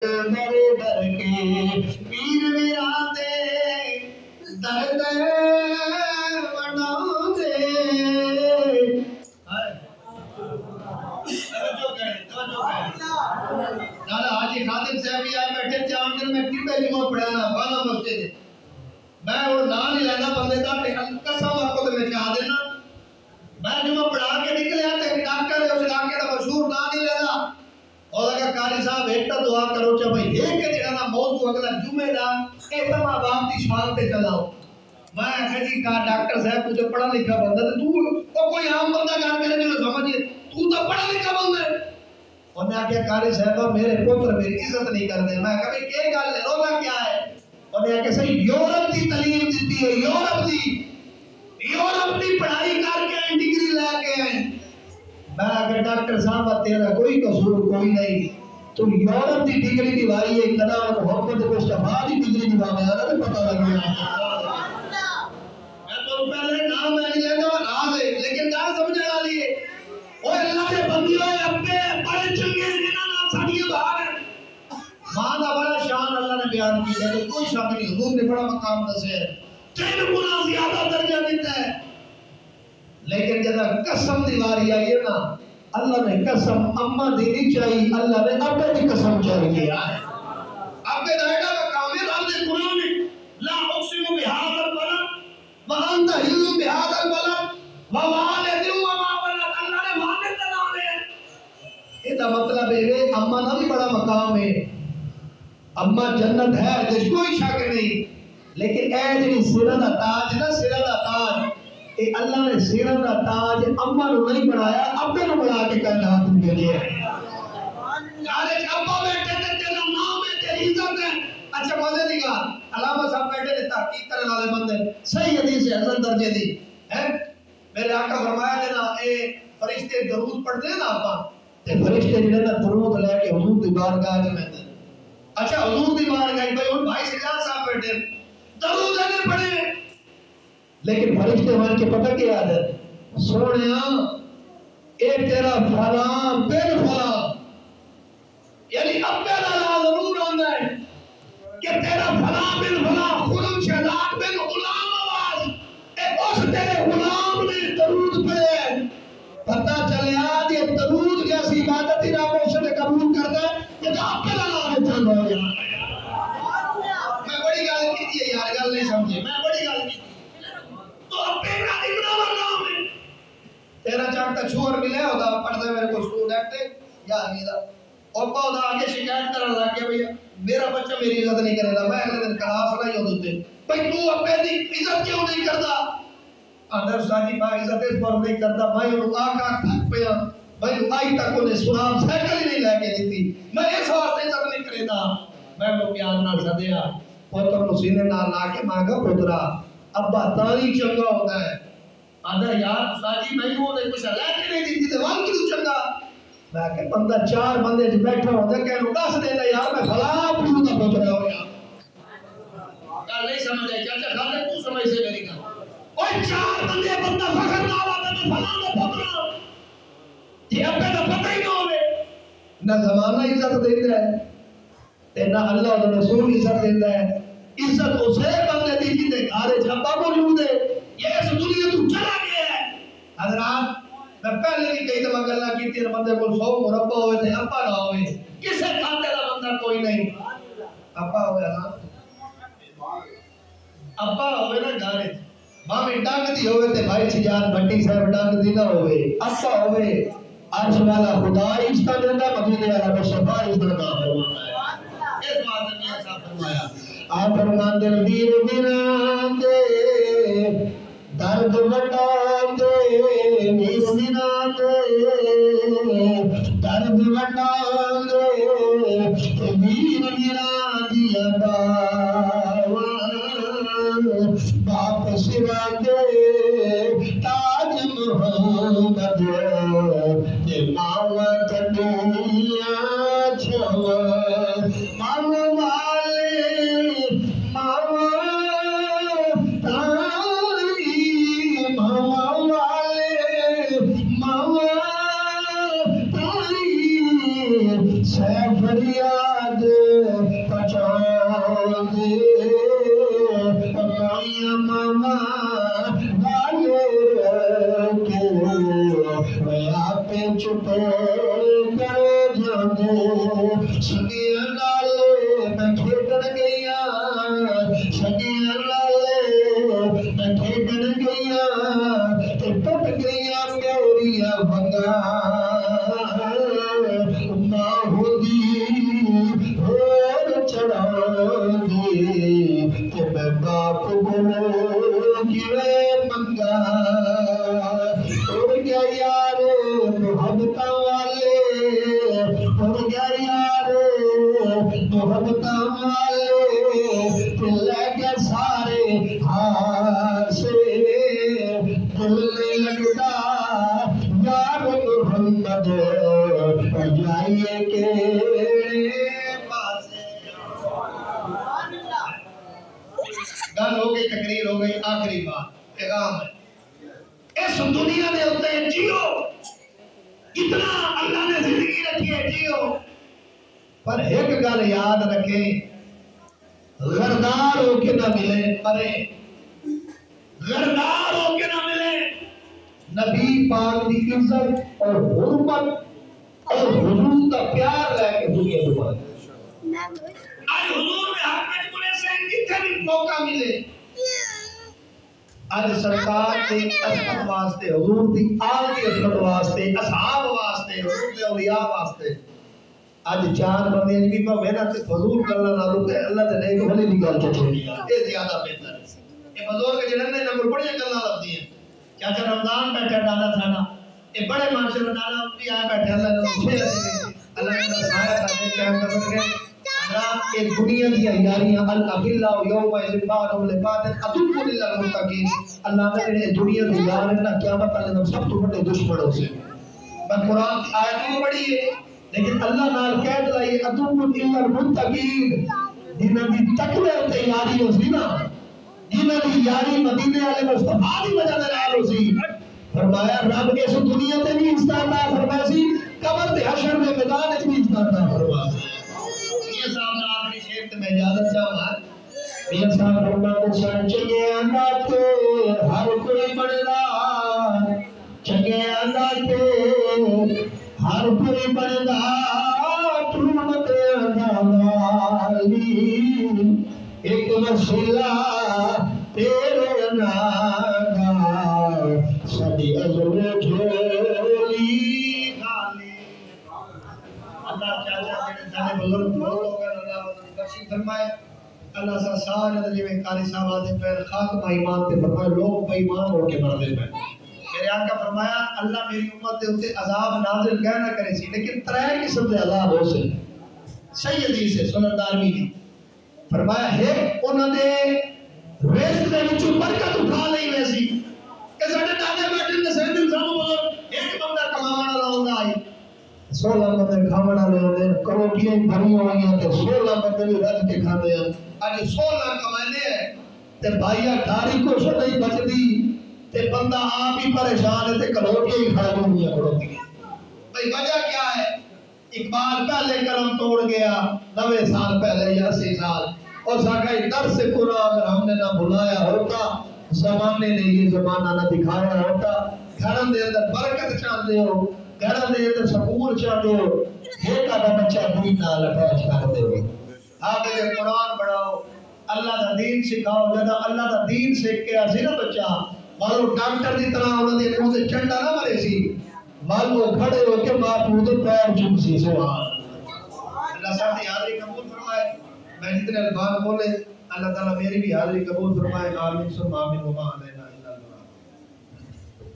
میرے در کے پیر میرا دے درد بنا دے دادا حاجی خادم صاحب بھی آئے بیٹھے تھے آمدر میں ٹیپے جمعہ پڑھانا بانا مسجد میں وہ نام ہی لینا بندے دا قسم آپ کو میں چاہ دینا میں جمعہ پڑھا کے نکلے آتے ہیں ڈاکٹر ہے اس علاقے کا مشہور نام ہی لینا اور اگر قاری صاحب ایک دعا کرو چاہے بھائی ایک کے جڑا موضوع اگلا جمعہ دا اعتماع باپ دی شان تے چلاؤ میں کہتی کہا ڈاکٹر صاحب تجھے پڑھا لکھا بندہ تو کوئی عام بندہ کار کرے جو سمجھے تو پڑھا لکھا بندہ ہے اور میں آگیا قاری صاحب میرے پتر میری عزت نہیں کرتے میں کہا کہ گل ہے رونا کیا ہے اور میں آگیا صحیح یورپ کی تعلیم دیتی ہے یورپ کی پڑھائی کر کے ہیں ڈگری لے کے ہیں میں آگیا ڈاکٹر صاحب تیرا کوئی قصور کوئی نہیں تو یورپ کی ڈگری دیوائی ہے کنا محمد مصطفیٰ کی ڈگری دیوائی ہے تو پتہ لگ گیا میں تو پہلے نام میں نہیں لینا راز ہے لیکن کہاں سمجھے والی ہے وہ اللہ کے بندیوں اپنے بڑے چنگے جنہاں نام ساڑیے باہر ہیں ماں دا بڑا شان اللہ نے بیان کی ہے کوئی شک نہیں حضور نے بڑا مقام دسے ہے 3 گنا زیادہ درجہ دیتا ہے لیکن جب قسم دیواری آئی ہے نا اللہ نے قسم اماں دینی چاہیے اللہ نے ابے دی قسم چاہیے ابے دائرہ مقام ہے رب نے قرآن میں لا اقسم بهذا البلد وانت حل بهذا البلد ووالد وما ولد اللہ نے والد کا نام ہے یہ مطلب ہے اماں کا بھی بڑا مقام ہے اماں جنت ہے جس کوئی شک نہیں لیکن اے جی سرہ دا تاج نا سرہ دا تاج اے اللہ نے سرہ دا تاج اماں نو نہیں بنایا ابے نو بنا کے کہنا تم کے لیے یارے ابا بیٹھے تے تیرا نام ہے تیری عزت ہے اچھا مزے دی گل علامہ صاحب بیٹھے نے تحقیق کرنے والے بندے صحیح حدیث ہے حسن درجے دی ہے میرے آقا فرمایا تھا نا اے فرشتے درود پڑھتے ہیں نا آپا تے فرشتے جنہیں نا درود لے کے حضور دی بارگاہ میں مہتے اچھا حضور دی بارگاہ میں بھائی ان بھائی سجاد صاحب بیٹھے درود نہیں پڑھے لیکن فرشتے مان کے پتہ کیا ہے سونیا اے تیرا فلاں بن فلاں یعنی ابے لالا ضرور آندا ہے کہ تیرا فلاں بن فلاں خلم شہزاد بن غلام آواز اے اس تیرے غلام نے درود پڑھے پتہ چلیا یہ درود جیسی عبادت ہی رب اس نے قبول کرتا ہے کہ جو ابے لالا نے چند ہو گیا میں بڑی گل کی ہے یار گل نہیں سمجھے میں بڑی گل کی تو ابے کا اتنا مقام ہے تیرا چاکتا چھوڑ ملے ہوتا پڑھتا میرے کو اسٹوڈنٹ یا امیدہ اور پاؤں آگے شکایت کرنا لگا کہ بھئی میرا بچہ میری عزت نہیں کرے گا میں اگلے دن کلاس نہیں ہوتے بھئی تو ابے دی عزت کیوں نہیں کرتا اندر ساجی میں عزت اس پر نہیں کرتا میں انہوں آقا تھک پیا میں آئی تک انہیں سلام سیکل ہی نہیں لے کے دیتی میں اس واسطے عزت نہیں کرے دا میں انہوں پیار نہ سدیا پتر کو سینے نہ لا کے مانگا پترا ابا تاری چنگا ہوتا ہے اندر یار ساجی میں انہیں کچھ لے کے نہیں دیتی تھے وہاں کیوں چنگا میں کہ بندہ 4 بندے جو بیٹھا ہوتا ہے کہ انہوں دس دینا یار میں فلا پڑھوں دا پترا ہو گیا کل نہیں سمجھ آئی چاچا کھاتے تو سمجھ سے میری کہا اور 4 بندے بندہ فخر نہ آواتا میں فلا دا پترا یہ ابے دا پتہ ہی نہ ہوئے نہ زمانہ عزت دیتا ہے تے نہ اللہ اور رسول عزت دیتا ہے عزت اسے بندے دی جنہیں گھارے جھپا موجود ہے یہ اس دنیا تو چلا گیا ہے حضرات میں پہلے بھی کئی دفعہ گلا کی تیر بندے کو 100 مربع ہوئے تھے ابا نہ ہوئے کسے کھاتے دا بندہ کوئی نہیں ابا ہوئے نا ابا ہوئے نا گھارے مامی ڈانگ دی ہوئے تھے بھائی سجاد بھٹی صاحب ڈانگ دی نہ ہوئے ابا ہوئے عرش والا خدا اس کا دینا مدینے والا مصطفیٰ اس کا نام فرماتا ہے اس بات نے ایسا فرمایا آپ فرمان دے ویر ویران دے درد وٹان دے ویر ویران دے درد وٹان دے ویر ویران دیا باپ سرا دے تاج محمد دے ماما تدنیا چھو ماما والے ماما تاری ماما والے ماما تاری سے فریاد سگیاں نال میں کھیڈن گئیاں سگیاں نال میں کھیڈن گئیاں تے ٹٹ گئیاں میریاں ونگاں ماں ہوندی ہور چڑھا دی تے میں باپ کو کیویں منگا ہو گیا یار محبتاں والے ہو گیا یار محبتاں والے لے کے سارے ہار سے دل نہیں لگتا یار محمد جائیے کے پاسے گل ہو گئی تقریر ہو گئی آخری بات پیغام ہے اس دنیا میں ہوتے ہیں جیو اتنا اللہ نے زندگی رکھی ہے جیو پر ایک گل یاد رکھیں غردار ہو کے نہ ملے پرے غردار ہو کے نہ ملے نبی پاک کی عزت اور حرمت اور حضور کا پیار لے کے دنیا میں بڑھ آج حضور میں حق میں بولے سے کتنے بھی موقع ملے آج سرکار کے عظمت واسطے حضور کی آل کی عظمت واسطے اصحاب واسطے حضور کے اولیاء واسطے آج چار بندے بھی پر محنت فضول کرنا نہ رکے اللہ نے نیک بھلی بھی گل چھوڑی یہ زیادہ بہتر ہے یہ بزرگ جڑے نے نمبر بڑی گلاں لبدی ہیں چاچا رمضان بیٹھا ڈالا تھا نا یہ بڑے ماشاءاللہ ڈالا بھی آیا بیٹھے اللہ نے اللہ نے سایہ کرنے کے اندر رکھے حضرات یہ دنیا کی یاریاں الاخلاء یوم بعضهم لبعض عدو للمتقین اللہ نے یہ دنیا کی یاریاں نہ قیامت والے سب تو بڑے دشمنوں سے میں قرآن کی آیت میں پڑھی ہے لیکن اللہ نال کہہ دلائی عدو للمتقین جنہاں دی تقوی تے یاری ہو سی نا جنہاں دی یاری مدینے والے مصطفیٰ دی وجہ نال ہو سی فرمایا رب اس دنیا تے بھی عزت عطا فرمایا سی قبر تے حشر میں میدان وچ بھی عزت عطا فرمایا یہ صاحب نے آخری شعر تے میں اجازت چاہواں یہ صاحب فرماتے سن چنگے انداز تے ہر کوئی بندا چنگے انداز تے ہر کوئی بندا حکومت والی ایک وسیلہ تیرے نام سبھی عزم جھولی خالی اللہ چاچا جڑے سارے بزرگ بہت ہو گئے اللہ بخشی فرمائے اللہ سا سارے جو قاری صاحب آدھے پیر خاک با ایمان تے فرمائے لوگ با ایمان ہو کے مردے پہ میرے آقا فرمایا اللہ میری امت دے ہوتے عذاب نازل کہہ نہ کرے سی لیکن ترائے قسم دے عذاب ہو سے صحیح حدیث ہے سنن دارمی دی فرمایا ہے انہوں نے رزق دے وچوں برکت اٹھا لئی ویسی کہ ساڈے دادے بیٹھے تے سید انسانوں بزرگ ایک بندہ کماون والا ہوندا ہے 16 بندے کھاون والے ہوندے کروڑیاں بھری ہوئی ہیں تے 16 بندے بھی رج کے کھاندے ہیں اج 16 کمانے ہیں تے بھائیا ڈھاری کچھ نہیں بچدی تے بندہ آپ ہی پریشان ہے تے کروڑیاں ہی کھا ہوئی ہیں کروڑیاں بھئی وجہ کیا ہے اقبال پہلے کرم توڑ گیا 90 سال پہلے یا 80 سال اور ساکھا درس قرآن اگر ہم نے نہ بلایا ہوتا زمانے نے یہ زمانہ نہ دکھایا ہوتا گھروں دے اندر برکت چاہتے ہو گھروں دے اندر سکون چاہتے ہو ایک آدھا بچہ دین نال اٹیچ کرتے ہو آپ اگر قرآن پڑھاؤ اللہ دا دین سکھاؤ جدا اللہ دا دین سیکھ کے آسی نا بچہ مالو ڈاکٹر دی طرح انہوں نے منہ سے چنڈا نہ مرے سی مالو کھڑے ہو کے باپو دے پیر چوم سی سبحان اللہ ساتھ حاضری قبول فرمائے میں جتنے الفاظ بولے اللہ تعالیٰ میری بھی حاضری قبول فرمائے آمین سن آمین وما علینا